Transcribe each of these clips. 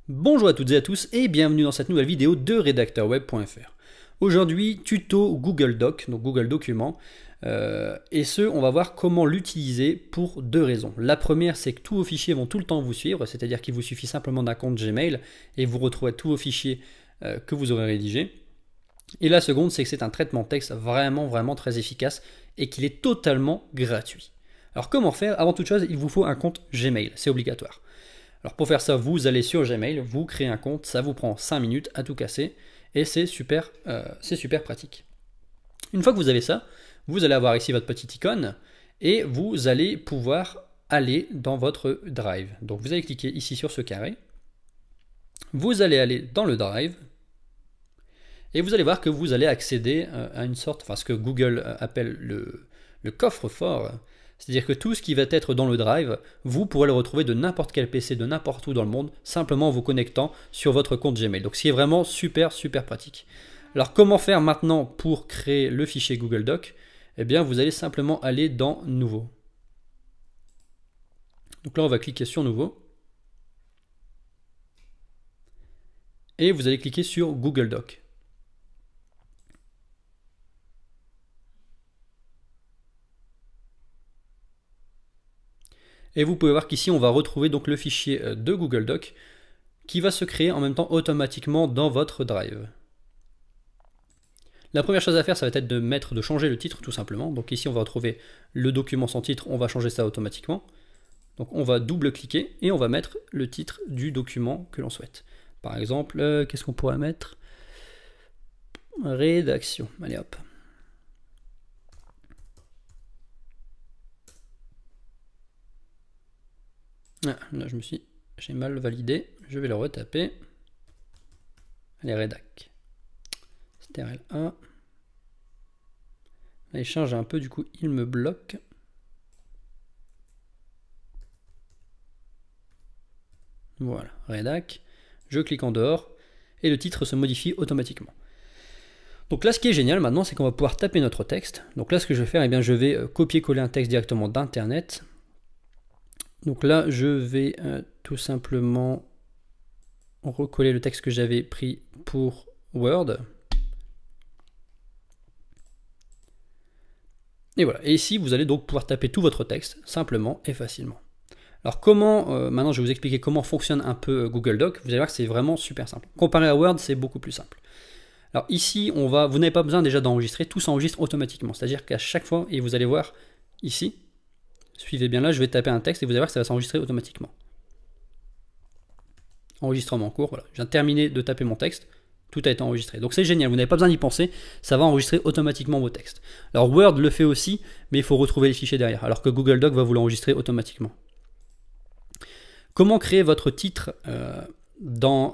Bonjour à toutes et à tous et bienvenue dans cette nouvelle vidéo de rédacteurweb.fr. Aujourd'hui, tuto Google Doc, donc Google Documents, on va voir comment l'utiliser pour deux raisons. La première, c'est que tous vos fichiers vont tout le temps vous suivre, c'est-à-dire qu'il vous suffit simplement d'un compte Gmail et vous retrouvez tous vos fichiers que vous aurez rédigés. Et la seconde, c'est que c'est un traitement de texte vraiment très efficace et qu'il est totalement gratuit. Alors comment faire? Avant toute chose, il vous faut un compte Gmail, c'est obligatoire. Alors pour faire ça, vous allez sur Gmail, vous créez un compte, ça vous prend 5 minutes à tout casser et c'est super pratique. Une fois que vous avez ça, vous allez avoir ici votre petite icône et vous allez pouvoir aller dans votre Drive. Donc vous allez cliquer ici sur ce carré, vous allez aller dans le Drive et vous allez voir que vous allez accéder à une sorte, enfin ce que Google appelle le coffre-fort. C'est-à-dire que tout ce qui va être dans le Drive, vous pourrez le retrouver de n'importe quel PC, de n'importe où dans le monde, simplement en vous connectant sur votre compte Gmail. Donc ce qui est vraiment super pratique. Alors comment faire maintenant pour créer le fichier Google Doc? Eh bien vous allez simplement aller dans Nouveau. Donc là on va cliquer sur Nouveau. Et vous allez cliquer sur Google Doc. Et vous pouvez voir qu'ici on va retrouver donc le fichier de Google Doc qui va se créer en même temps automatiquement dans votre Drive. La première chose à faire, ça va être de changer le titre tout simplement. Donc ici on va retrouver le document sans titre, on va changer ça automatiquement. Donc on va double-cliquer et on va mettre le titre du document que l'on souhaite. Par exemple, qu'est-ce qu'on pourrait mettre? Rédaction. Allez hop. Ah, là j'ai mal validé, je vais le retaper. Allez, rédac. Stérel 1. Là, il change un peu, du coup, il me bloque. Voilà, rédac. Je clique en dehors et le titre se modifie automatiquement. Donc là, ce qui est génial maintenant, c'est qu'on va pouvoir taper notre texte. Donc là, ce que je vais faire, eh bien, je vais copier-coller un texte directement d'Internet. Donc là, je vais tout simplement recoller le texte que j'avais pris pour Word. Et voilà. Et ici, vous allez donc pouvoir taper tout votre texte simplement et facilement. Alors comment, maintenant je vais vous expliquer comment fonctionne un peu Google Doc. Vous allez voir que c'est vraiment super simple. Comparé à Word, c'est beaucoup plus simple. Alors ici, vous n'avez pas besoin déjà d'enregistrer, tout s'enregistre automatiquement. C'est-à-dire qu'à chaque fois, et vous allez voir ici, suivez bien là, je vais taper un texte et vous allez voir que ça va s'enregistrer automatiquement. Enregistrement en cours, voilà. Je viens de terminer de taper mon texte, tout a été enregistré. Donc c'est génial, vous n'avez pas besoin d'y penser, ça va enregistrer automatiquement vos textes. Alors Word le fait aussi, mais il faut retrouver les fichiers derrière, alors que Google Doc va vous l'enregistrer automatiquement. Comment créer votre titre dans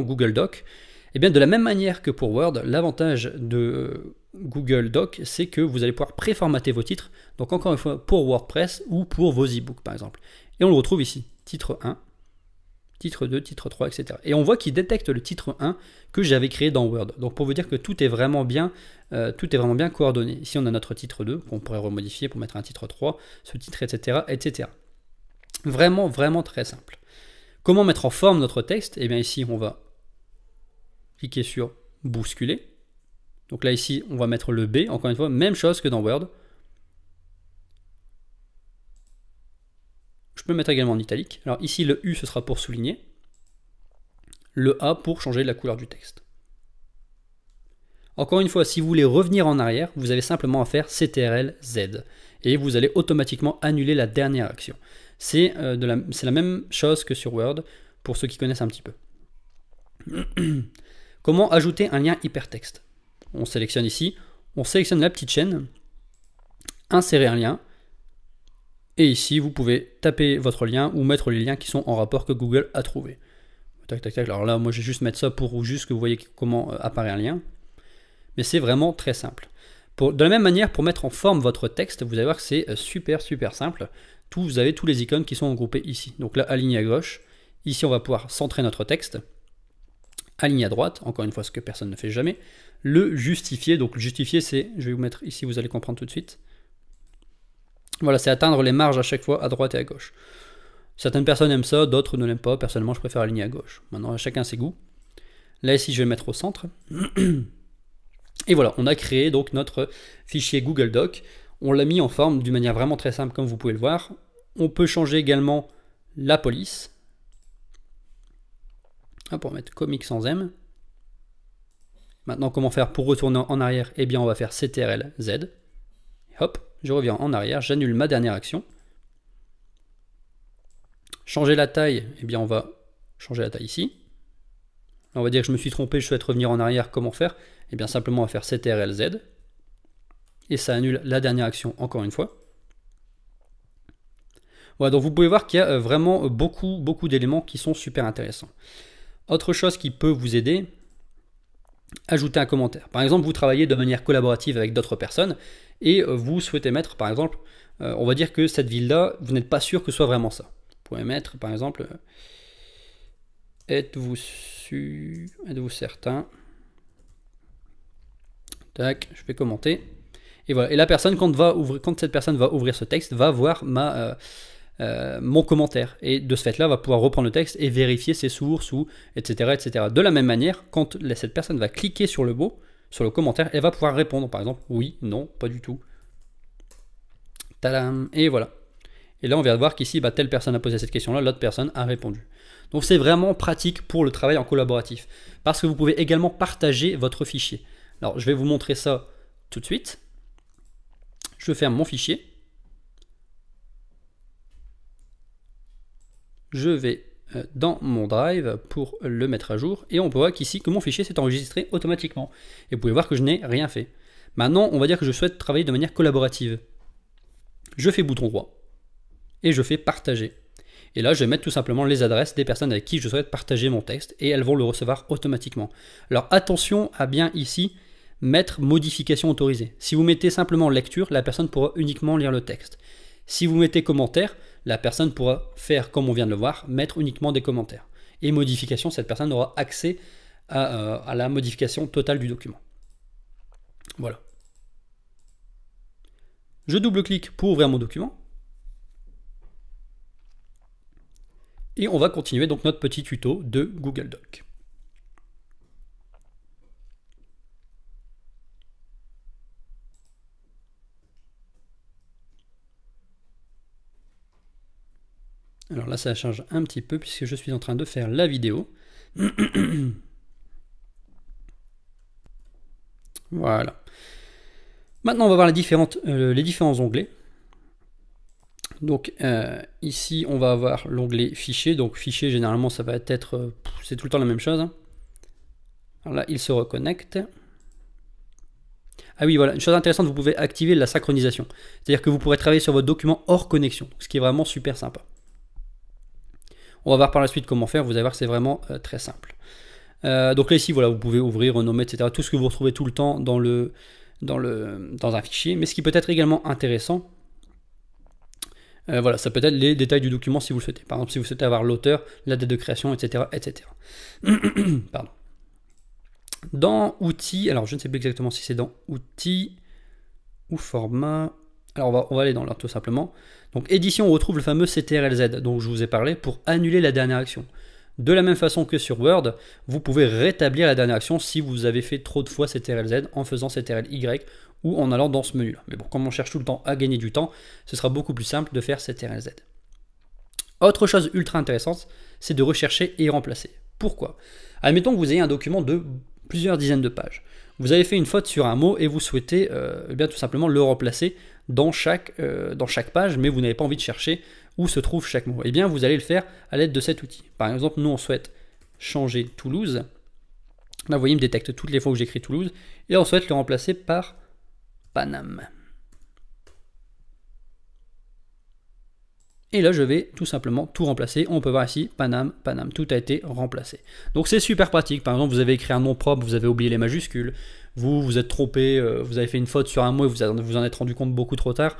Google Doc? Eh bien, de la même manière que pour Word, l'avantage de Google Doc, c'est que vous allez pouvoir préformater vos titres. Donc encore une fois, pour WordPress ou pour vos e-books par exemple. Et on le retrouve ici, titre 1, titre 2, titre 3, etc. Et on voit qu'il détecte le titre 1 que j'avais créé dans Word. Donc pour vous dire que tout est vraiment bien coordonné. Ici, on a notre titre 2 qu'on pourrait remodifier pour mettre un titre 3, ce titre, etc. Vraiment très simple. Comment mettre en forme notre texte? Eh bien ici, on va cliquer sur bousculer. Donc là ici, on va mettre le B, encore une fois, même chose que dans Word. Je peux le mettre également en italique. Alors ici, le U, ce sera pour souligner. Le A pour changer la couleur du texte. Encore une fois, si vous voulez revenir en arrière, vous avez simplement à faire CTRL-Z. Et vous allez automatiquement annuler la dernière action. C'est la même chose que sur Word, pour ceux qui connaissent un petit peu. Comment ajouter un lien hypertexte? On sélectionne ici, on sélectionne la petite chaîne, insérer un lien, et ici vous pouvez taper votre lien ou mettre les liens qui sont en rapport que Google a trouvé. Tac. Alors là, moi je vais juste mettre ça pour juste que vous voyez comment apparaît un lien. Mais c'est vraiment très simple. De la même manière, pour mettre en forme votre texte, vous allez voir que c'est super simple. Vous avez tous les icônes qui sont regroupées ici. Donc là, aligné à gauche. Ici, on va pouvoir centrer notre texte. Aligné à droite, encore une fois, ce que personne ne fait jamais. Le justifier. Donc le justifier, c'est, je vais vous mettre ici, vous allez comprendre tout de suite. Voilà, c'est atteindre les marges à chaque fois à droite et à gauche. Certaines personnes aiment ça, d'autres ne l'aiment pas. Personnellement, je préfère aligner à gauche. Maintenant, chacun ses goûts. Là, ici, je vais le mettre au centre. Et voilà, on a créé donc notre fichier Google Doc. On l'a mis en forme d'une manière vraiment très simple, comme vous pouvez le voir. On peut changer également la police. Hop, on va mettre comic sans M. Maintenant, comment faire pour retourner en arrière? Eh bien, on va faire CTRL Z. Hop, je reviens en arrière, j'annule ma dernière action. Changer la taille, eh bien, on va changer la taille ici. On va dire que je me suis trompé, je souhaite revenir en arrière, comment faire? Eh bien, simplement, on va faire CTRL Z. Et ça annule la dernière action encore une fois. Voilà, donc vous pouvez voir qu'il y a vraiment beaucoup d'éléments qui sont super intéressants. Autre chose qui peut vous aider, ajouter un commentaire. Par exemple, vous travaillez de manière collaborative avec d'autres personnes et vous souhaitez mettre, par exemple, on va dire que cette ville-là, vous n'êtes pas sûr que ce soit vraiment ça. Vous pouvez mettre, par exemple, êtes-vous certain? Tac, je vais commenter. Et voilà. Et la personne, quand cette personne va ouvrir ce texte, va voir mon commentaire. Et de ce fait-là, va pouvoir reprendre le texte et vérifier ses sources, etc., etc. De la même manière, quand cette personne va cliquer sur le commentaire, elle va pouvoir répondre. Par exemple, oui, non, pas du tout. Tadam! Et voilà. Et là, on vient de voir qu'ici, telle personne a posé cette question-là, l'autre personne a répondu. Donc, c'est vraiment pratique pour le travail en collaboratif. Parce que vous pouvez également partager votre fichier. Alors, je vais vous montrer ça tout de suite. Je ferme mon fichier. Je vais dans mon drive pour le mettre à jour et on peut voir qu'ici que mon fichier s'est enregistré automatiquement. Et vous pouvez voir que je n'ai rien fait. Maintenant, on va dire que je souhaite travailler de manière collaborative. Je fais bouton droit et je fais partager. Et là, je vais mettre tout simplement les adresses des personnes avec qui je souhaite partager mon texte et elles vont le recevoir automatiquement. Alors attention à bien ici mettre modification autorisée. Si vous mettez simplement lecture, la personne pourra uniquement lire le texte. Si vous mettez commentaire, la personne pourra faire comme on vient de le voir, mettre uniquement des commentaires. Et modification, cette personne aura accès à la modification totale du document. Voilà. Je double-clique pour ouvrir mon document. Et on va continuer donc notre petit tuto de Google Doc. Alors là, ça change un petit peu puisque je suis en train de faire la vidéo. Voilà. Maintenant, on va voir les différents onglets. Donc ici, on va avoir l'onglet fichier. Donc fichier, généralement, ça va être... c'est tout le temps la même chose. Hein. Alors là, il se reconnecte. Ah oui, voilà, une chose intéressante, vous pouvez activer la synchronisation. C'est-à-dire que vous pourrez travailler sur votre document hors connexion, ce qui est vraiment super sympa. On va voir par la suite comment faire, vous allez voir que c'est vraiment très simple. Donc là ici, voilà, vous pouvez ouvrir, renommer, etc. Tout ce que vous retrouvez tout le temps dans un fichier. Mais ce qui peut être également intéressant, voilà, ça peut être les détails du document si vous le souhaitez. Par exemple, si vous souhaitez avoir l'auteur, la date de création, etc. etc. Pardon. Dans outils, alors je ne sais plus exactement si c'est dans outils ou format. Alors on va aller dans l'ordre tout simplement. Donc édition, on retrouve le fameux CTRL-Z dont je vous ai parlé pour annuler la dernière action. De la même façon que sur Word, vous pouvez rétablir la dernière action si vous avez fait trop de fois CTRL-Z en faisant CTRL-Y ou en allant dans ce menu-là. Mais bon, comme on cherche tout le temps à gagner du temps, ce sera beaucoup plus simple de faire CTRL-Z. Autre chose ultra intéressante, c'est de rechercher et remplacer. Pourquoi? Admettons que vous ayez un document de plusieurs dizaines de pages. Vous avez fait une faute sur un mot et vous souhaitez bien tout simplement le remplacer dans chaque page, mais vous n'avez pas envie de chercher où se trouve chaque mot. Eh bien, vous allez le faire à l'aide de cet outil. Par exemple, nous, on souhaite changer Toulouse. Là, vous voyez, il me détecte toutes les fois où j'écris Toulouse. Et on souhaite le remplacer par Paname. Et là, je vais tout simplement tout remplacer. On peut voir ici, Paname, Paname, tout a été remplacé. Donc c'est super pratique. Par exemple, vous avez écrit un nom propre, vous avez oublié les majuscules, vous êtes trompé, vous avez fait une faute sur un mot et vous en êtes rendu compte beaucoup trop tard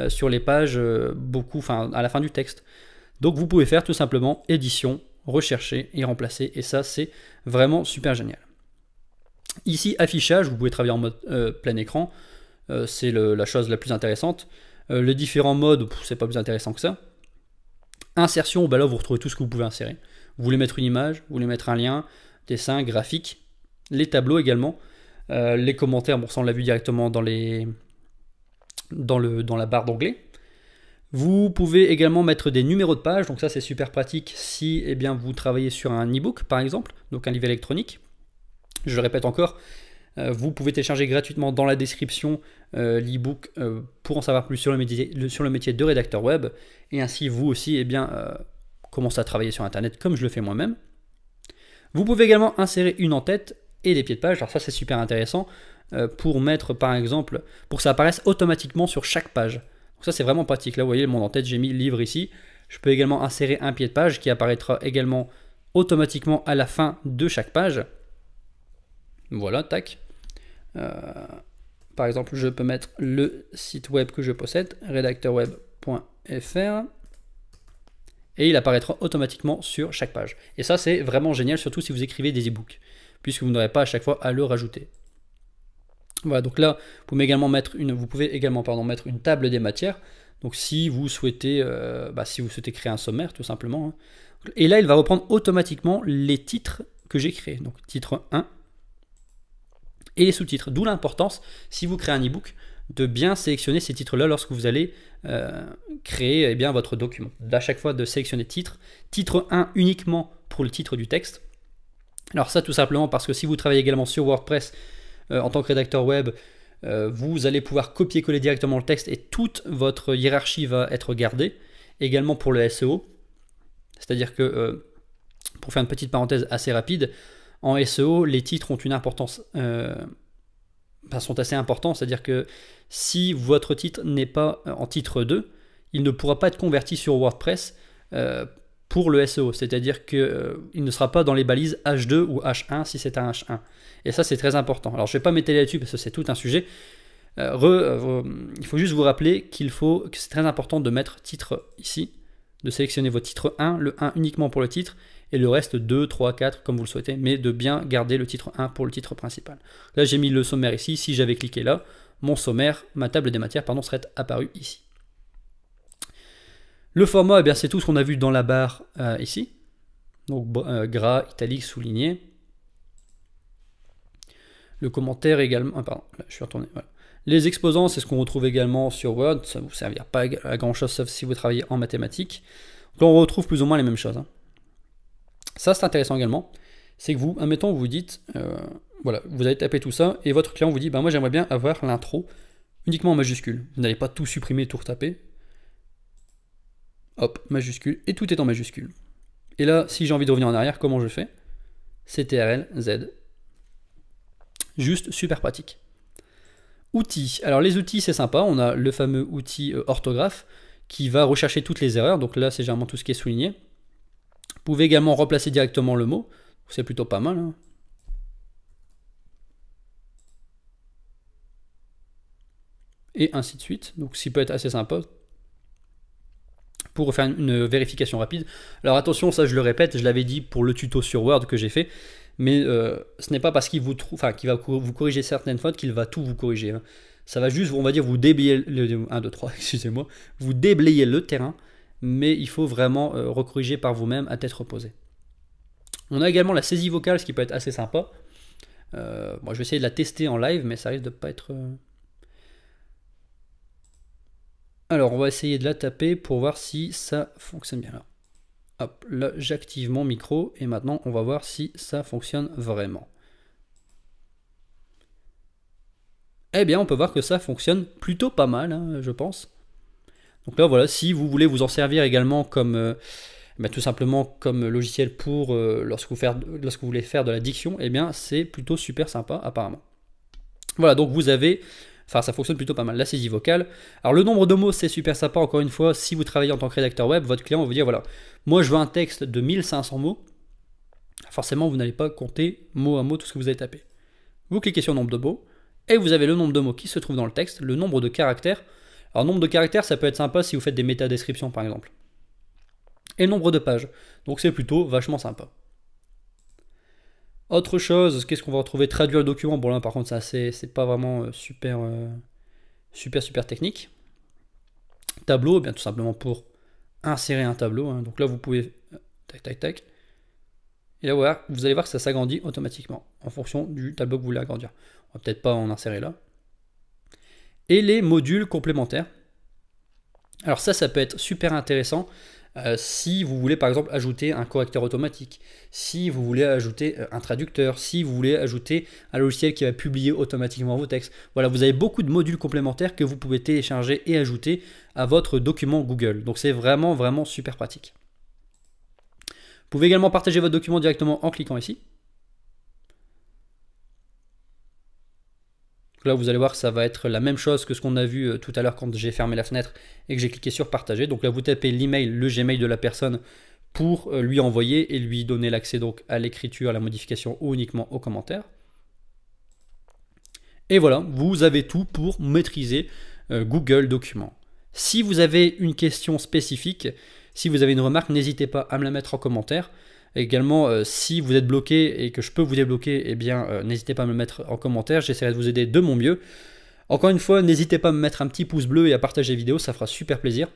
sur les pages, à la fin du texte. Donc vous pouvez faire tout simplement édition, rechercher et remplacer. Et ça, c'est vraiment super génial. Ici, affichage, vous pouvez travailler en mode plein écran. C'est la chose la plus intéressante. Les différents modes, c'est pas plus intéressant que ça. Insertion, bah là vous retrouvez tout ce que vous pouvez insérer. Vous voulez mettre une image, vous voulez mettre un lien, dessin, graphique, les tableaux également, les commentaires, bon ça on l'a vu directement dans la barre d'onglet. Vous pouvez également mettre des numéros de page, donc ça c'est super pratique si eh bien, vous travaillez sur un e-book par exemple, donc un livre électronique. Je le répète encore, vous pouvez télécharger gratuitement dans la description l'e-book pour en savoir plus sur le métier de rédacteur web, et ainsi vous aussi eh bien, commencer à travailler sur internet comme je le fais moi-même. Vous pouvez également insérer une en-tête et des pieds de page, alors ça c'est super intéressant pour mettre par exemple, pour que ça apparaisse automatiquement sur chaque page. Donc ça c'est vraiment pratique, là vous voyez mon en-tête, j'ai mis livre ici. Je peux également insérer un pied de page qui apparaîtra également automatiquement à la fin de chaque page. Voilà, tac. Par exemple, je peux mettre le site web que je possède, redacteurweb.fr, et il apparaîtra automatiquement sur chaque page. Et ça, c'est vraiment génial, surtout si vous écrivez des e-books, puisque vous n'aurez pas à chaque fois à le rajouter. Voilà, donc là, vous pouvez également mettre mettre une table des matières. Donc si vous souhaitez, créer un sommaire, tout simplement. Hein. Et là, il va reprendre automatiquement les titres que j'ai créés. Donc titre 1 et les sous-titres. D'où l'importance, si vous créez un e-book, de bien sélectionner ces titres-là lorsque vous allez créer votre document. À chaque fois de sélectionner titre 1 uniquement pour le titre du texte. Alors ça tout simplement parce que si vous travaillez également sur WordPress en tant que rédacteur web, vous allez pouvoir copier-coller directement le texte et toute votre hiérarchie va être gardée. Également pour le SEO, c'est-à-dire que, pour faire une petite parenthèse assez rapide, en SEO, les titres ont une importance, sont assez importants, c'est-à-dire que si votre titre n'est pas en titre 2, il ne pourra pas être converti sur WordPress pour le SEO, c'est-à-dire qu'il ne sera pas dans les balises H2 ou H1 si c'est un H1. Et ça, c'est très important. Alors, je ne vais pas m'étaler là-dessus parce que c'est tout un sujet. Il faut juste vous rappeler que c'est très important de mettre titre ici, de sélectionner votre titre 1, le 1 uniquement pour le titre, et le reste 2, 3, 4 comme vous le souhaitez, mais de bien garder le titre 1 pour le titre principal. Là, j'ai mis le sommaire ici. Si j'avais cliqué là, mon sommaire, ma table des matières, serait apparue ici. Le format, c'est tout ce qu'on a vu dans la barre ici. Donc gras, italique, souligné. Le commentaire également. Là, je suis retourné. Voilà. Les exposants, c'est ce qu'on retrouve également sur Word. Ça ne vous servira pas à grand chose sauf si vous travaillez en mathématiques. Donc là, on retrouve plus ou moins les mêmes choses. Hein. Ça, c'est intéressant également. C'est que vous, admettons, vous dites, vous allez taper tout ça et votre client vous dit, moi j'aimerais bien avoir l'intro uniquement en majuscule. Vous n'allez pas tout supprimer, tout retaper. Hop, majuscule, et tout est en majuscule. Et là, si j'ai envie de revenir en arrière, comment je fais? CTRL Z. Juste super pratique. Outils. Alors les outils, c'est sympa. On a le fameux outil orthographe qui va rechercher toutes les erreurs. Donc là, c'est généralement tout ce qui est souligné. Vous pouvez également remplacer directement le mot. C'est plutôt pas mal. Hein. Et ainsi de suite. Donc ce qui peut être assez sympa pour faire une vérification rapide. Alors attention, ça je le répète, je l'avais dit pour le tuto sur Word que j'ai fait. Mais ce n'est pas parce qu'il va vous corriger certaines fautes qu'il va tout vous corriger. Hein. Ça va juste, on va dire, vous déblayer excusez-moi, vous déblayer le terrain, mais il faut vraiment recorriger par vous-même à tête reposée. On a également la saisie vocale, ce qui peut être assez sympa. Je vais essayer de la tester en live, mais ça risque de pas être. Alors, on va essayer de la taper pour voir si ça fonctionne bien là. Hop, là j'active mon micro et maintenant on va voir si ça fonctionne vraiment. Eh bien on peut voir que ça fonctionne plutôt pas mal, hein, je pense. Donc là voilà, si vous voulez vous en servir également comme tout simplement comme logiciel pour lorsque vous voulez faire de la diction, eh bien c'est plutôt super sympa apparemment. Voilà, donc vous avez. Enfin, ça fonctionne plutôt pas mal, la saisie vocale. Alors, le nombre de mots, c'est super sympa. Encore une fois, si vous travaillez en tant que rédacteur web, votre client va vous dire, voilà, moi, je veux un texte de 1500 mots. Forcément, vous n'allez pas compter mot à mot tout ce que vous avez tapé. Vous cliquez sur nombre de mots, et vous avez le nombre de mots qui se trouve dans le texte, le nombre de caractères. Alors, nombre de caractères, ça peut être sympa si vous faites des métadescriptions, par exemple. Et le nombre de pages. Donc, c'est plutôt vachement sympa. Autre chose, qu'est-ce qu'on va retrouver? Traduire le document. Bon là par contre ça c'est pas vraiment super technique. Tableau, bien tout simplement pour insérer un tableau. Hein. Donc là, vous pouvez, tac, tac, tac. Et là, voilà, vous allez voir que ça s'agrandit automatiquement en fonction du tableau que vous voulez agrandir. On va peut-être pas en insérer là. Et les modules complémentaires. Alors ça peut être super intéressant si vous voulez par exemple ajouter un correcteur automatique, si vous voulez ajouter un traducteur, si vous voulez ajouter un logiciel qui va publier automatiquement vos textes. Voilà, vous avez beaucoup de modules complémentaires que vous pouvez télécharger et ajouter à votre document Google. Donc c'est vraiment, vraiment super pratique. Vous pouvez également partager votre document directement en cliquant ici. Là, vous allez voir que ça va être la même chose que ce qu'on a vu tout à l'heure quand j'ai fermé la fenêtre et que j'ai cliqué sur partager. Donc là, vous tapez l'email, le Gmail de la personne pour lui envoyer et lui donner l'accès donc à l'écriture, à la modification ou uniquement aux commentaires. Et voilà, vous avez tout pour maîtriser Google Documents. Si vous avez une question spécifique, si vous avez une remarque, n'hésitez pas à me la mettre en commentaire. Également, si vous êtes bloqué et que je peux vous débloquer, eh bien, n'hésitez pas à me le mettre en commentaire. J'essaierai de vous aider de mon mieux. Encore une fois, n'hésitez pas à me mettre un petit pouce bleu et à partager la vidéo, ça fera super plaisir.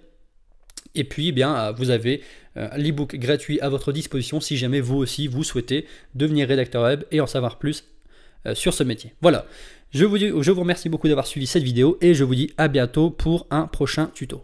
Et puis, eh bien, vous avez l'ebook gratuit à votre disposition si jamais vous aussi vous souhaitez devenir rédacteur web et en savoir plus sur ce métier. Voilà, je vous remercie beaucoup d'avoir suivi cette vidéo et je vous dis à bientôt pour un prochain tuto.